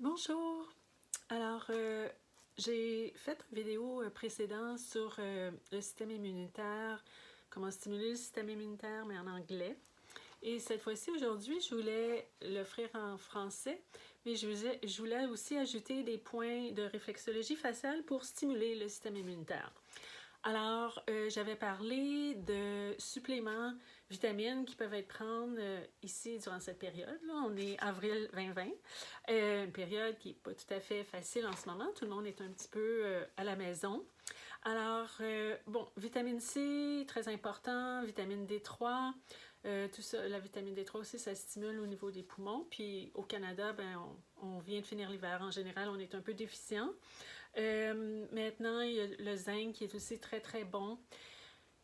Bonjour! Alors, j'ai fait une vidéo précédente sur le système immunitaire, comment stimuler le système immunitaire, mais en anglais. Et cette fois-ci, aujourd'hui, je voulais l'offrir en français, mais je voulais aussi ajouter des points de réflexologie faciale pour stimuler le système immunitaire. Alors, j'avais parlé de suppléments, vitamines qui peuvent être prendre ici durant cette période. Là. On est avril 2020, une période qui n'est pas tout à fait facile en ce moment. Tout le monde est un petit peu à la maison. Alors, bon, vitamine C, très important, vitamine D3, tout ça, la vitamine D3 aussi, ça stimule au niveau des poumons. Puis au Canada, ben, on vient de finir l'hiver. En général, on est un peu déficient. Maintenant, il y a le zinc qui est aussi très très bon.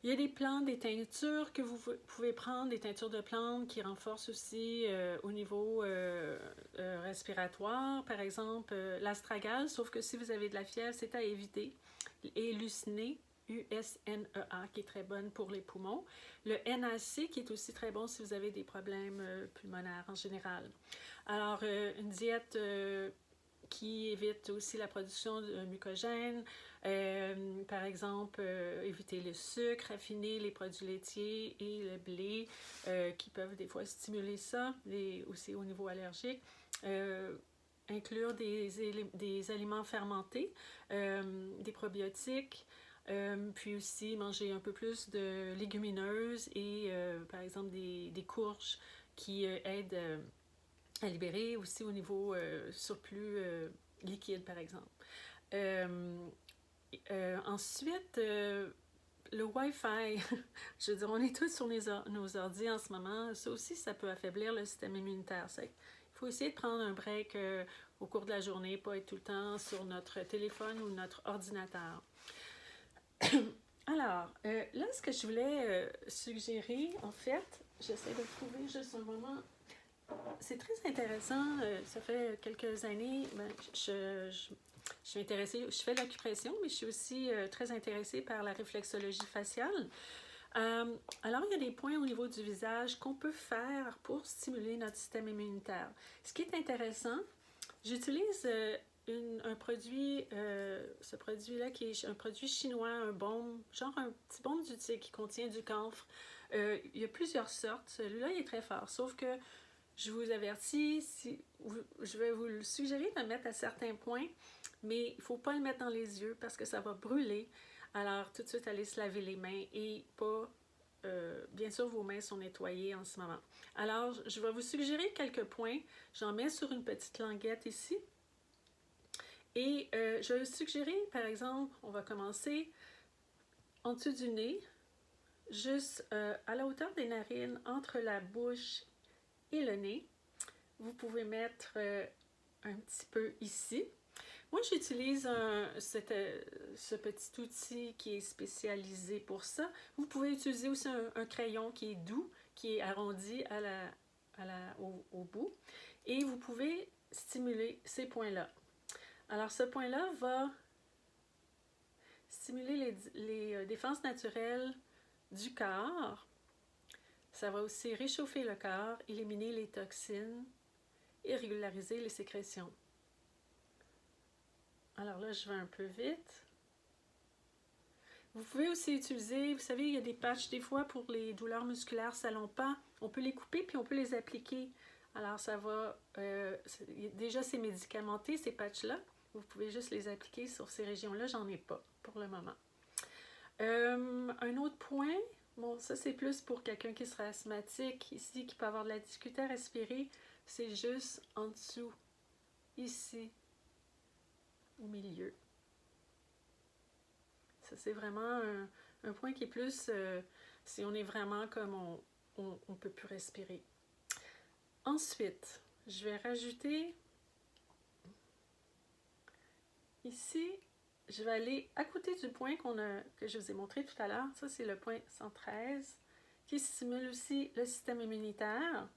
Il y a des plantes, des teintures que vous pouvez prendre, des teintures de plantes qui renforcent aussi au niveau respiratoire. Par exemple, l'astragale, sauf que si vous avez de la fièvre, c'est à éviter. Et l'usné, USNEA, qui est très bonne pour les poumons. Le NAC, qui est aussi très bon si vous avez des problèmes pulmonaires en général. Alors, une diète qui évite aussi la production de mucogène. Par exemple, éviter le sucre, raffiner les produits laitiers et le blé qui peuvent des fois stimuler ça, aussi au niveau allergique. Inclure des aliments fermentés, des probiotiques, puis aussi manger un peu plus de légumineuses et par exemple des courges qui aident à libérer aussi au niveau surplus liquide, par exemple. Ensuite, le Wi-Fi, je veux dire, on est tous sur nos ordi en ce moment. Ça aussi, ça peut affaiblir le système immunitaire. Il faut essayer de prendre un break au cours de la journée, pas être tout le temps sur notre téléphone ou notre ordinateur. Alors, là, ce que je voulais suggérer, en fait, j'essaie de trouver juste un moment. C'est très intéressant. Ça fait quelques années, je suis intéressée, je fais de l'acupression, mais je suis aussi très intéressée par la réflexologie faciale. Alors, il y a des points au niveau du visage qu'on peut faire pour stimuler notre système immunitaire. Ce qui est intéressant, j'utilise un produit, ce produit-là qui est un produit chinois, un baume, genre un petit baume du tigre qui contient du camphre. Il y a plusieurs sortes. Celui-là, il est très fort, sauf que je vous avertis, je vais vous le suggérer de le mettre à certains points, mais il ne faut pas le mettre dans les yeux parce que ça va brûler. Alors, tout de suite, allez se laver les mains et pas... bien sûr, vos mains sont nettoyées en ce moment. Alors, je vais vous suggérer quelques points. J'en mets sur une petite languette ici. Et je vais vous suggérer, par exemple, on va commencer en dessous du nez, juste à la hauteur des narines, entre la bouche et le nez. Vous pouvez mettre un petit peu ici. Moi, j'utilise ce petit outil qui est spécialisé pour ça. Vous pouvez utiliser aussi un crayon qui est doux, qui est arrondi au bout. Et vous pouvez stimuler ces points-là. Alors, ce point-là va stimuler les défenses naturelles du corps. Ça va aussi réchauffer le corps, éliminer les toxines et régulariser les sécrétions. Alors là, je vais un peu vite. Vous pouvez aussi utiliser, vous savez, il y a des patchs des fois pour les douleurs musculaires, ça ne pas. On peut les couper puis on peut les appliquer. Alors ça va, déjà c'est médicamenté ces patchs-là. Vous pouvez juste les appliquer sur ces régions-là, j'en ai pas pour le moment. Un autre point, bon ça c'est plus pour quelqu'un qui serait asthmatique ici, qui peut avoir de la difficulté à respirer, c'est juste en dessous, ici, au milieu. Ça, c'est vraiment un point qui est plus si on est vraiment comme on ne peut plus respirer. Ensuite, je vais rajouter ici, je vais aller à côté du point que je vous ai montré tout à l'heure. Ça, c'est le point 113 qui stimule aussi le système immunitaire.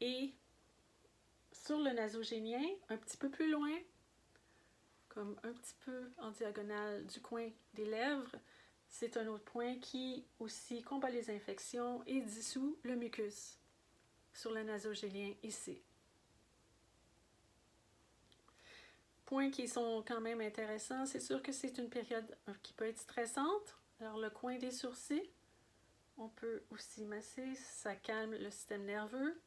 Et sur le nasogénien, un petit peu plus loin, comme un petit peu en diagonale du coin des lèvres. C'est un autre point qui aussi combat les infections et dissout le mucus sur le nasogélien ici. Points qui sont quand même intéressants. C'est sûr que c'est une période qui peut être stressante. Alors le coin des sourcils, on peut aussi masser, ça calme le système nerveux.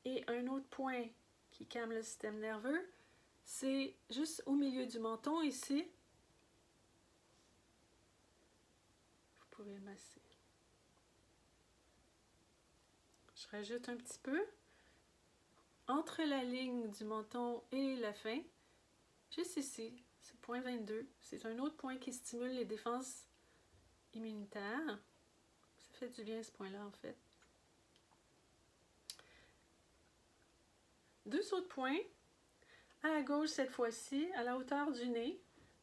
Et un autre point qui calme le système nerveux, c'est juste au milieu du menton ici. Vous pouvez masser. Je rajoute un petit peu entre la ligne du menton et la fin, juste ici, c'est point 22. C'est un autre point qui stimule les défenses immunitaires. Ça fait du bien ce point-là en fait. Deux autres points, à la gauche cette fois-ci, à la hauteur du nez,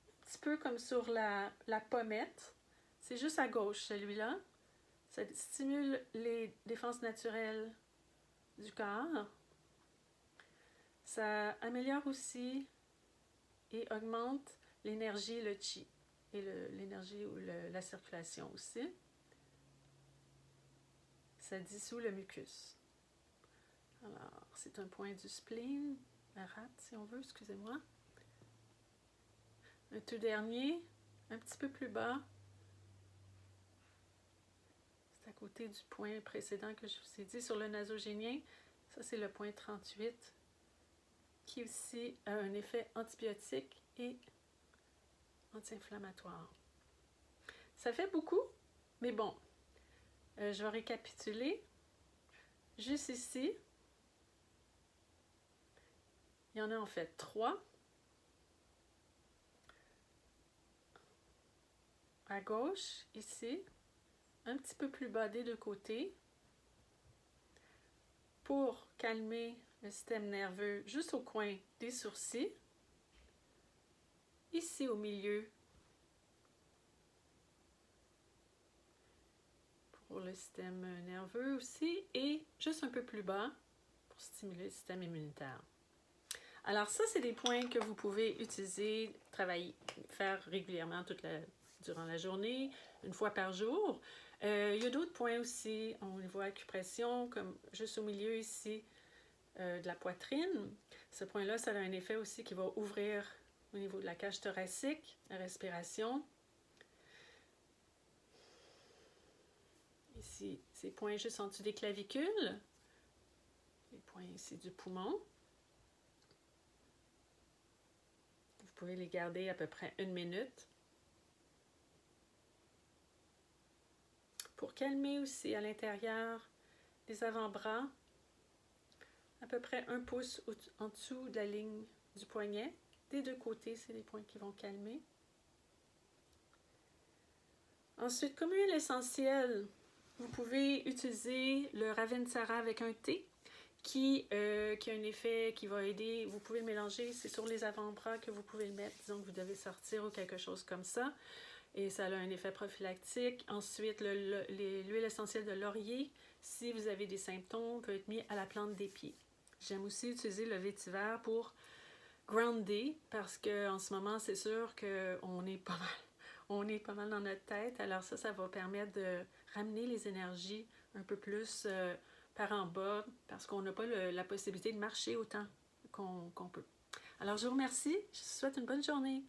un petit peu comme sur la pommette. C'est juste à gauche celui-là. Ça stimule les défenses naturelles du corps. Ça améliore aussi et augmente l'énergie, le chi, et l'énergie ou la circulation aussi. Ça dissout le mucus. Alors, c'est un point du spleen, la rate si on veut, excusez-moi. Un tout dernier, un petit peu plus bas. C'est à côté du point précédent que je vous ai dit sur le nasogénien. Ça, c'est le point 38, qui aussi a un effet antibiotique et anti-inflammatoire. Ça fait beaucoup, mais bon, je vais récapituler. Juste ici, il y en a en fait 3. À gauche, ici, un petit peu plus bas des deux côtés, pour calmer le système nerveux juste au coin des sourcils. Ici au milieu, pour le système nerveux aussi, et juste un peu plus bas pour stimuler le système immunitaire. Alors ça, c'est des points que vous pouvez utiliser, travailler, faire régulièrement durant la journée, une fois par jour. Il y a d'autres points aussi au niveau acupression, comme juste au milieu ici de la poitrine. Ce point-là, ça a un effet aussi qui va ouvrir au niveau de la cage thoracique, la respiration. Ici, ces points juste en dessous des clavicules. Les points ici du poumon. Vous pouvez les garder à peu près 1 minute. Pour calmer aussi à l'intérieur des avant-bras, à peu près 1 pouce en dessous de la ligne du poignet. Des deux côtés, c'est les points qui vont calmer. Ensuite, comme huile essentielle, vous pouvez utiliser le Ravensara avec un thé qui a un effet qui va aider. Vous pouvez mélanger, c'est sur les avant-bras que vous pouvez le mettre. Disons que vous devez sortir ou quelque chose comme ça. Et ça a un effet prophylactique. Ensuite, l'huile essentielle de laurier, si vous avez des symptômes, peut être mis à la plante des pieds. J'aime aussi utiliser le vétiver pour grounder parce qu'en ce moment, c'est sûr qu'on est pas mal. On est pas mal dans notre tête. Alors ça va permettre de ramener les énergies un peu plus par en bas parce qu'on n'a pas la possibilité de marcher autant qu'on peut. Alors je vous remercie. Je vous souhaite une bonne journée.